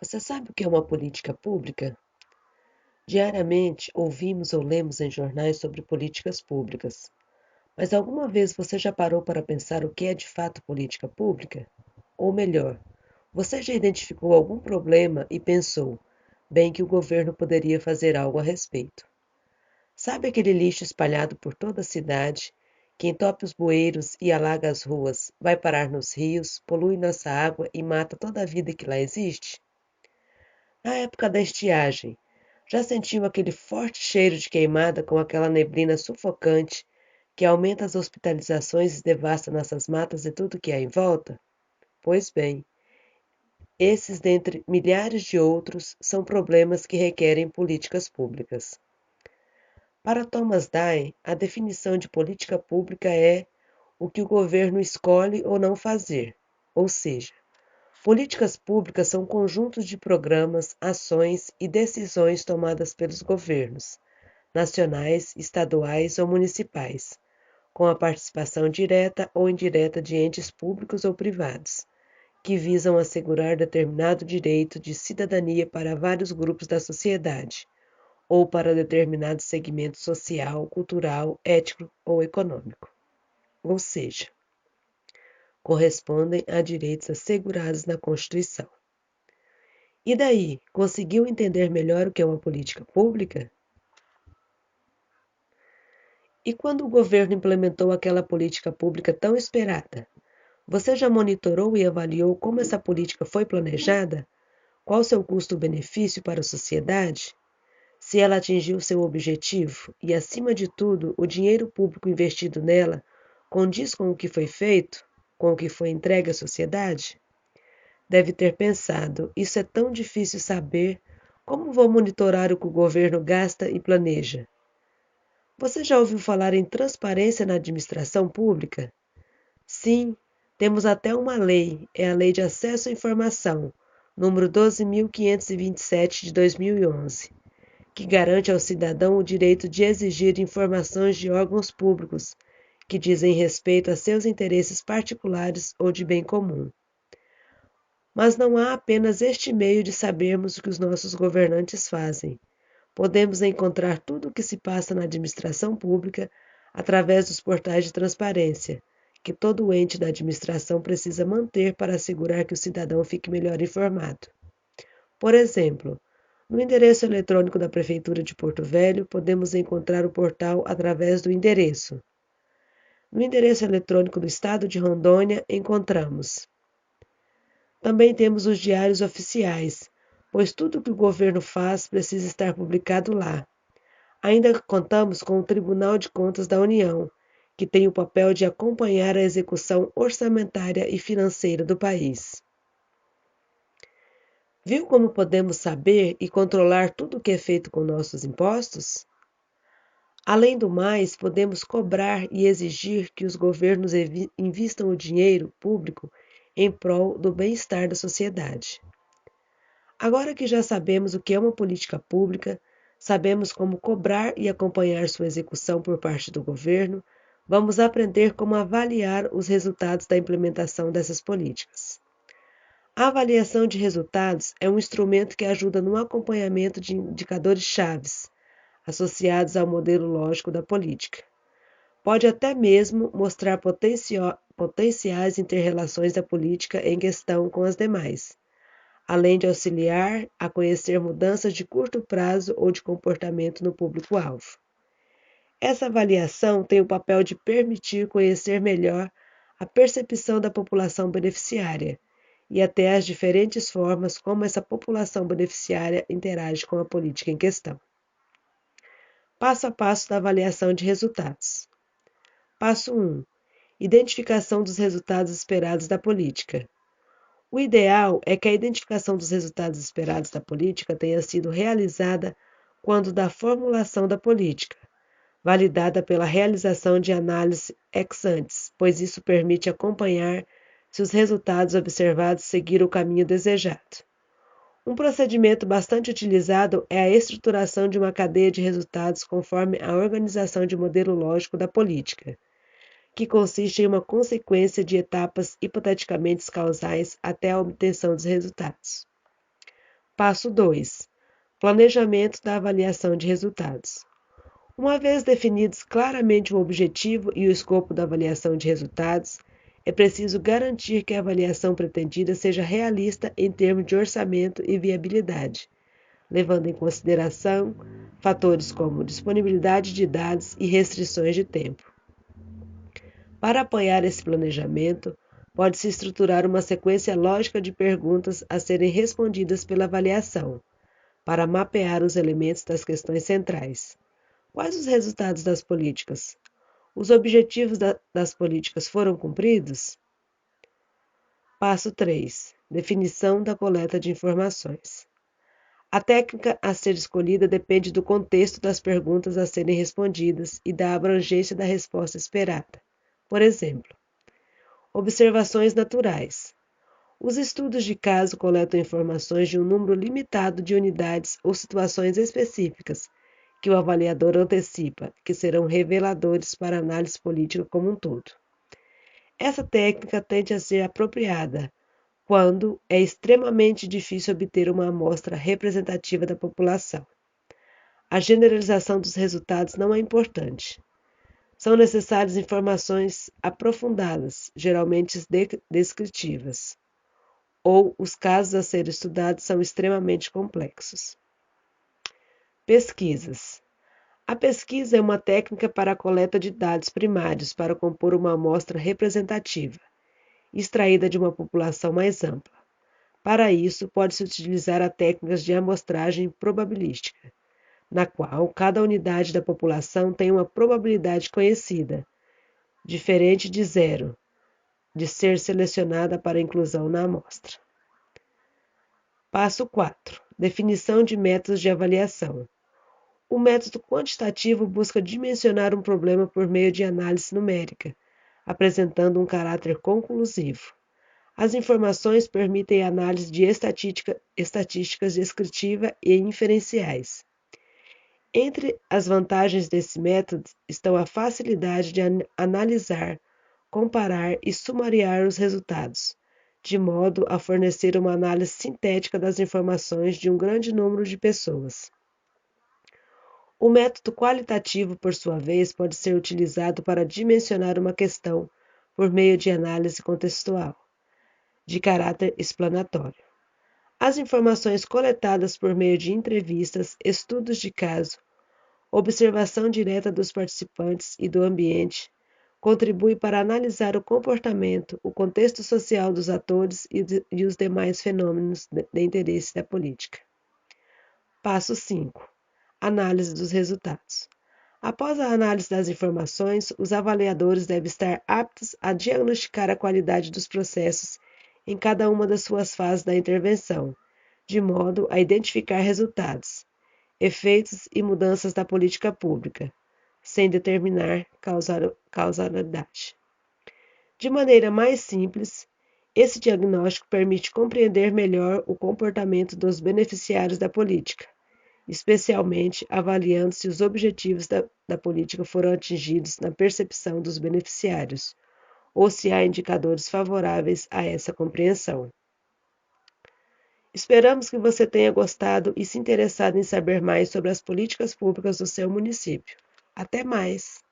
Você sabe o que é uma política pública? Diariamente ouvimos ou lemos em jornais sobre políticas públicas. Mas alguma vez você já parou para pensar o que é de fato política pública? Ou melhor, você já identificou algum problema e pensou, bem que o governo poderia fazer algo a respeito? Sabe aquele lixo espalhado por toda a cidade, que entope os bueiros e alaga as ruas, vai parar nos rios, polui nossa água e mata toda a vida que lá existe? Na época da estiagem, já sentiu aquele forte cheiro de queimada com aquela neblina sufocante que aumenta as hospitalizações e devasta nossas matas e tudo que há em volta? Pois bem, esses, dentre milhares de outros, são problemas que requerem políticas públicas. Para Thomas Dye, a definição de política pública é o que o governo escolhe ou não fazer, ou seja, políticas públicas são conjuntos de programas, ações e decisões tomadas pelos governos, nacionais, estaduais ou municipais, com a participação direta ou indireta de entes públicos ou privados, que visam assegurar determinado direito de cidadania para vários grupos da sociedade, ou para determinado segmento social, cultural, ético ou econômico. Ou seja, correspondem a direitos assegurados na Constituição. E daí, conseguiu entender melhor o que é uma política pública? E quando o governo implementou aquela política pública tão esperada? Você já monitorou e avaliou como essa política foi planejada? Qual seu custo-benefício para a sociedade? Se ela atingiu seu objetivo e, acima de tudo, o dinheiro público investido nela condiz com o que foi feito, com o que foi entregue à sociedade? Deve ter pensado: isso é tão difícil saber, como vou monitorar o que o governo gasta e planeja? Você já ouviu falar em transparência na administração pública? Sim, temos até uma lei, é a Lei de Acesso à Informação, número 12.527 de 2011, que garante ao cidadão o direito de exigir informações de órgãos públicos que dizem respeito a seus interesses particulares ou de bem comum. Mas não há apenas este meio de sabermos o que os nossos governantes fazem. Podemos encontrar tudo o que se passa na administração pública através dos portais de transparência, que todo ente da administração precisa manter para assegurar que o cidadão fique melhor informado. Por exemplo, no endereço eletrônico da Prefeitura de Porto Velho, podemos encontrar o portal através do endereço. No endereço eletrônico do Estado de Rondônia, encontramos. Também temos os diários oficiais, pois tudo que o governo faz precisa estar publicado lá. Ainda contamos com o Tribunal de Contas da União, que tem o papel de acompanhar a execução orçamentária e financeira do país. Viu como podemos saber e controlar tudo o que é feito com nossos impostos? Além do mais, podemos cobrar e exigir que os governos invistam o dinheiro público em prol do bem-estar da sociedade. Agora que já sabemos o que é uma política pública, sabemos como cobrar e acompanhar sua execução por parte do governo, vamos aprender como avaliar os resultados da implementação dessas políticas. A avaliação de resultados é um instrumento que ajuda no acompanhamento de indicadores chaves associados ao modelo lógico da política. Pode até mesmo mostrar potenciais interrelações da política em questão com as demais, além de auxiliar a conhecer mudanças de curto prazo ou de comportamento no público-alvo. Essa avaliação tem o papel de permitir conhecer melhor a percepção da população beneficiária e até as diferentes formas como essa população beneficiária interage com a política em questão. Passo a passo da avaliação de resultados. Passo 1. Identificação dos resultados esperados da política. O ideal é que a identificação dos resultados esperados da política tenha sido realizada quando da formulação da política, validada pela realização de análise ex ante, pois isso permite acompanhar se os resultados observados seguiram o caminho desejado. Um procedimento bastante utilizado é a estruturação de uma cadeia de resultados conforme a organização de modelo lógico da política, que consiste em uma consequência de etapas hipoteticamente causais até a obtenção dos resultados. Passo 2. Planejamento da avaliação de resultados. Uma vez definidos claramente o objetivo e o escopo da avaliação de resultados, é preciso garantir que a avaliação pretendida seja realista em termos de orçamento e viabilidade, levando em consideração fatores como disponibilidade de dados e restrições de tempo. Para apoiar esse planejamento, pode-se estruturar uma sequência lógica de perguntas a serem respondidas pela avaliação, para mapear os elementos das questões centrais. Quais os resultados das políticas? Os objetivos das políticas foram cumpridos? Passo 3. Definição da coleta de informações. A técnica a ser escolhida depende do contexto das perguntas a serem respondidas e da abrangência da resposta esperada. Por exemplo, observações naturais. Os estudos de caso coletam informações de um número limitado de unidades ou situações específicas, que o avaliador antecipa que serão reveladores para a análise política como um todo. Essa técnica tende a ser apropriada quando é extremamente difícil obter uma amostra representativa da população. A generalização dos resultados não é importante. São necessárias informações aprofundadas, geralmente descritivas, ou os casos a serem estudados são extremamente complexos. Pesquisas. A pesquisa é uma técnica para a coleta de dados primários para compor uma amostra representativa, extraída de uma população mais ampla. Para isso, pode-se utilizar a técnica de amostragem probabilística, na qual cada unidade da população tem uma probabilidade conhecida, diferente de zero, de ser selecionada para inclusão na amostra. Passo 4. Definição de métodos de avaliação. O método quantitativo busca dimensionar um problema por meio de análise numérica, apresentando um caráter conclusivo. As informações permitem análise de estatísticas descritiva e inferenciais. Entre as vantagens desse método estão a facilidade de analisar, comparar e sumariar os resultados, de modo a fornecer uma análise sintética das informações de um grande número de pessoas. O método qualitativo, por sua vez, pode ser utilizado para dimensionar uma questão por meio de análise contextual, de caráter explanatório. As informações coletadas por meio de entrevistas, estudos de caso, observação direta dos participantes e do ambiente, contribuem para analisar o comportamento, o contexto social dos atores e os demais fenômenos de interesse da política. Passo 5. Análise dos resultados. Após a análise das informações, os avaliadores devem estar aptos a diagnosticar a qualidade dos processos em cada uma das suas fases da intervenção, de modo a identificar resultados, efeitos e mudanças da política pública, sem determinar causalidade. De maneira mais simples, esse diagnóstico permite compreender melhor o comportamento dos beneficiários da política, especialmente avaliando se os objetivos da política foram atingidos na percepção dos beneficiários, ou se há indicadores favoráveis a essa compreensão. Esperamos que você tenha gostado e se interessado em saber mais sobre as políticas públicas do seu município. Até mais!